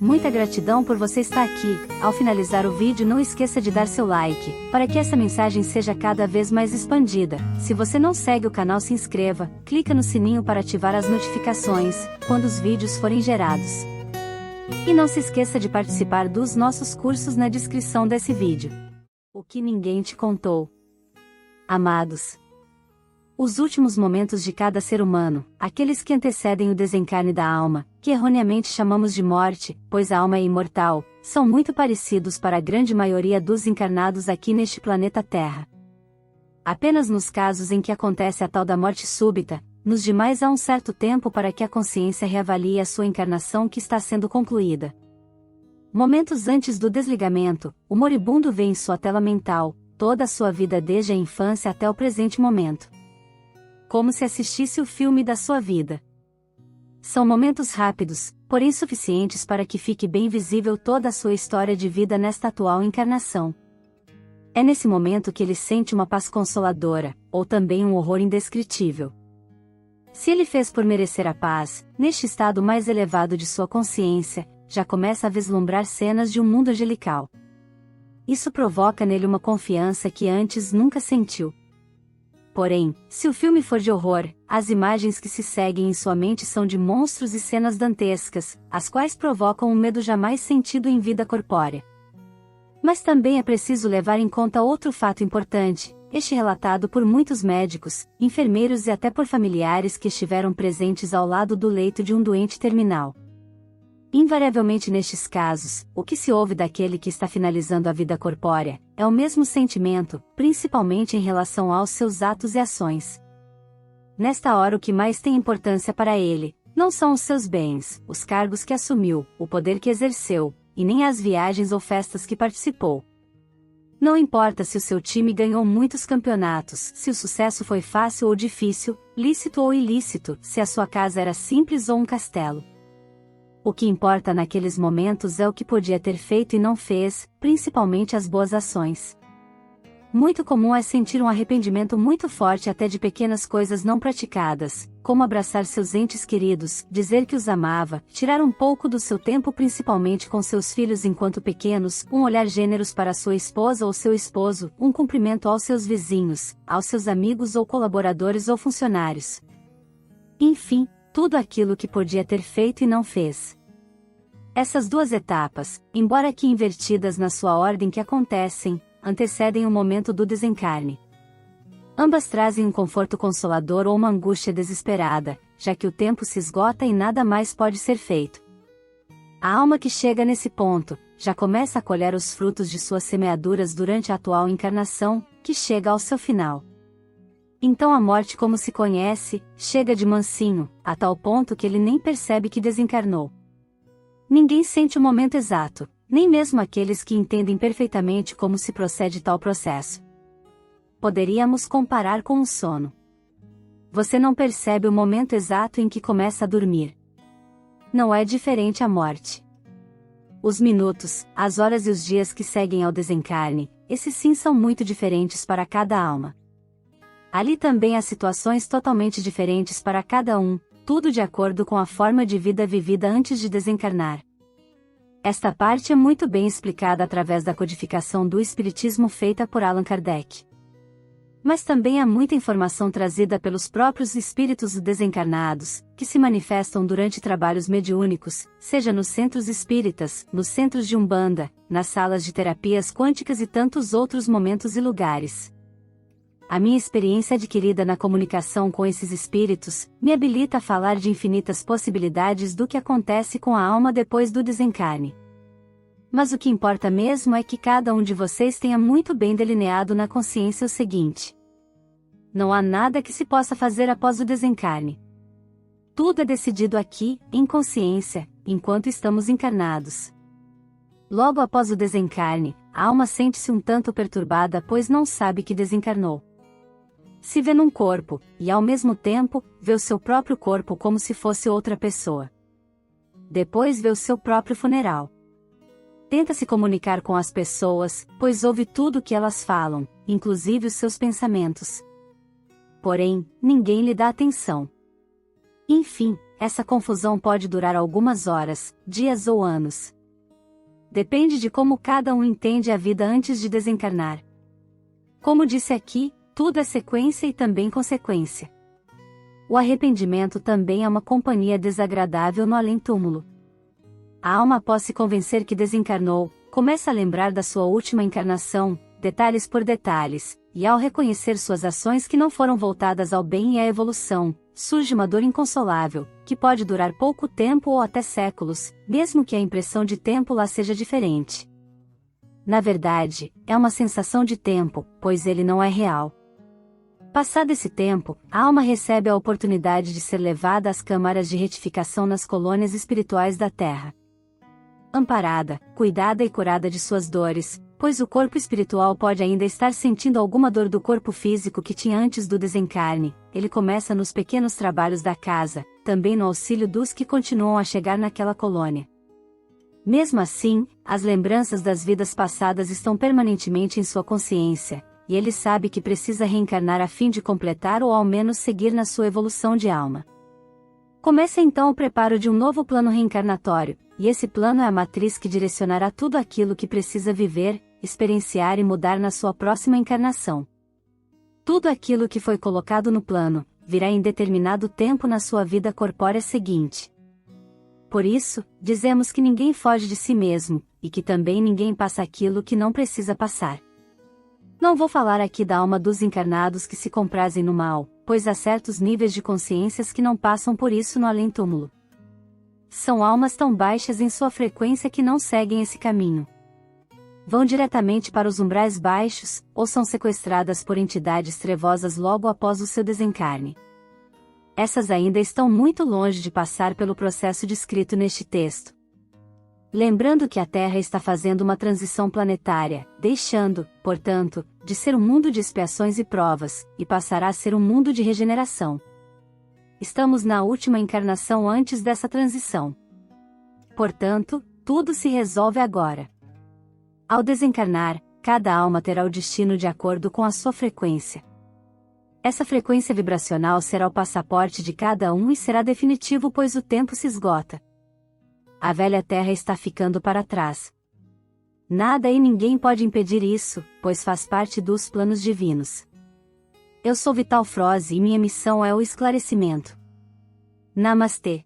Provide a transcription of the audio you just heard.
Muita gratidão por você estar aqui. Ao finalizar o vídeo, não esqueça de dar seu like, para que essa mensagem seja cada vez mais expandida. Se você não segue o canal, se inscreva, clica no sininho para ativar as notificações, quando os vídeos forem gerados. E não se esqueça de participar dos nossos cursos na descrição desse vídeo. O que ninguém te contou. Amados, os últimos momentos de cada ser humano, aqueles que antecedem o desencarne da alma, que erroneamente chamamos de morte, pois a alma é imortal, são muito parecidos para a grande maioria dos encarnados aqui neste planeta Terra. Apenas nos casos em que acontece a tal da morte súbita, nos demais há um certo tempo para que a consciência reavalie a sua encarnação que está sendo concluída. Momentos antes do desligamento, o moribundo vê em sua tela mental toda a sua vida desde a infância até o presente momento, como se assistisse o filme da sua vida. São momentos rápidos, porém suficientes para que fique bem visível toda a sua história de vida nesta atual encarnação. É nesse momento que ele sente uma paz consoladora, ou também um horror indescritível. Se ele fez por merecer a paz, neste estado mais elevado de sua consciência, já começa a vislumbrar cenas de um mundo angelical. Isso provoca nele uma confiança que antes nunca sentiu. Porém, se o filme for de horror, as imagens que se seguem em sua mente são de monstros e cenas dantescas, as quais provocam um medo jamais sentido em vida corpórea. Mas também é preciso levar em conta outro fato importante, este relatado por muitos médicos, enfermeiros e até por familiares que estiveram presentes ao lado do leito de um doente terminal. Invariavelmente nestes casos, o que se ouve daquele que está finalizando a vida corpórea, é o mesmo sentimento, principalmente em relação aos seus atos e ações. Nesta hora o que mais tem importância para ele, não são os seus bens, os cargos que assumiu, o poder que exerceu, e nem as viagens ou festas que participou. Não importa se o seu time ganhou muitos campeonatos, se o sucesso foi fácil ou difícil, lícito ou ilícito, se a sua casa era simples ou um castelo. O que importa naqueles momentos é o que podia ter feito e não fez, principalmente as boas ações. Muito comum é sentir um arrependimento muito forte até de pequenas coisas não praticadas, como abraçar seus entes queridos, dizer que os amava, tirar um pouco do seu tempo principalmente com seus filhos enquanto pequenos, um olhar generoso para sua esposa ou seu esposo, um cumprimento aos seus vizinhos, aos seus amigos ou colaboradores ou funcionários. Enfim, tudo aquilo que podia ter feito e não fez. Essas duas etapas, embora que invertidas na sua ordem que acontecem, antecedem o momento do desencarne. Ambas trazem um conforto consolador ou uma angústia desesperada, já que o tempo se esgota e nada mais pode ser feito. A alma que chega nesse ponto, já começa a colher os frutos de suas semeaduras durante a atual encarnação, que chega ao seu final. Então a morte como se conhece, chega de mansinho, a tal ponto que ele nem percebe que desencarnou. Ninguém sente o momento exato, nem mesmo aqueles que entendem perfeitamente como se procede tal processo. Poderíamos comparar com um sono. Você não percebe o momento exato em que começa a dormir. Não é diferente a morte. Os minutos, as horas e os dias que seguem ao desencarne, esses sim são muito diferentes para cada alma. Ali também há situações totalmente diferentes para cada um, tudo de acordo com a forma de vida vivida antes de desencarnar. Esta parte é muito bem explicada através da codificação do Espiritismo feita por Allan Kardec. Mas também há muita informação trazida pelos próprios espíritos desencarnados, que se manifestam durante trabalhos mediúnicos, seja nos centros espíritas, nos centros de Umbanda, nas salas de terapias quânticas e tantos outros momentos e lugares. A minha experiência adquirida na comunicação com esses espíritos, me habilita a falar de infinitas possibilidades do que acontece com a alma depois do desencarne. Mas o que importa mesmo é que cada um de vocês tenha muito bem delineado na consciência o seguinte: não há nada que se possa fazer após o desencarne. Tudo é decidido aqui, em consciência, enquanto estamos encarnados. Logo após o desencarne, a alma sente-se um tanto perturbada pois não sabe que desencarnou. Se vê num corpo, e ao mesmo tempo, vê o seu próprio corpo como se fosse outra pessoa. Depois vê o seu próprio funeral. Tenta se comunicar com as pessoas, pois ouve tudo o que elas falam, inclusive os seus pensamentos. Porém, ninguém lhe dá atenção. Enfim, essa confusão pode durar algumas horas, dias ou anos. Depende de como cada um entende a vida antes de desencarnar. Como disse aqui, tudo é sequência e também consequência. O arrependimento também é uma companhia desagradável no além-túmulo. A alma, após se convencer que desencarnou, começa a lembrar da sua última encarnação, detalhes por detalhes, e ao reconhecer suas ações que não foram voltadas ao bem e à evolução, surge uma dor inconsolável, que pode durar pouco tempo ou até séculos, mesmo que a impressão de tempo lá seja diferente. Na verdade, é uma sensação de tempo, pois ele não é real. Passado esse tempo, a alma recebe a oportunidade de ser levada às câmaras de retificação nas colônias espirituais da Terra. Amparada, cuidada e curada de suas dores, pois o corpo espiritual pode ainda estar sentindo alguma dor do corpo físico que tinha antes do desencarne, ele começa nos pequenos trabalhos da casa, também no auxílio dos que continuam a chegar naquela colônia. Mesmo assim, as lembranças das vidas passadas estão permanentemente em sua consciência, e ele sabe que precisa reencarnar a fim de completar ou ao menos seguir na sua evolução de alma. Começa então o preparo de um novo plano reencarnatório, e esse plano é a matriz que direcionará tudo aquilo que precisa viver, experienciar e mudar na sua próxima encarnação. Tudo aquilo que foi colocado no plano, virá em determinado tempo na sua vida corpórea seguinte. Por isso, dizemos que ninguém foge de si mesmo, e que também ninguém passa aquilo que não precisa passar. Não vou falar aqui da alma dos encarnados que se comprazem no mal, pois há certos níveis de consciências que não passam por isso no além-túmulo. São almas tão baixas em sua frequência que não seguem esse caminho. Vão diretamente para os umbrais baixos, ou são sequestradas por entidades trevosas logo após o seu desencarne. Essas ainda estão muito longe de passar pelo processo descrito neste texto. Lembrando que a Terra está fazendo uma transição planetária, deixando, portanto, de ser um mundo de expiações e provas, e passará a ser um mundo de regeneração. Estamos na última encarnação antes dessa transição. Portanto, tudo se resolve agora. Ao desencarnar, cada alma terá o destino de acordo com a sua frequência. Essa frequência vibracional será o passaporte de cada um e será definitivo, pois o tempo se esgota. A velha Terra está ficando para trás. Nada e ninguém pode impedir isso, pois faz parte dos planos divinos. Eu sou Vital Froze e minha missão é o esclarecimento. Namastê.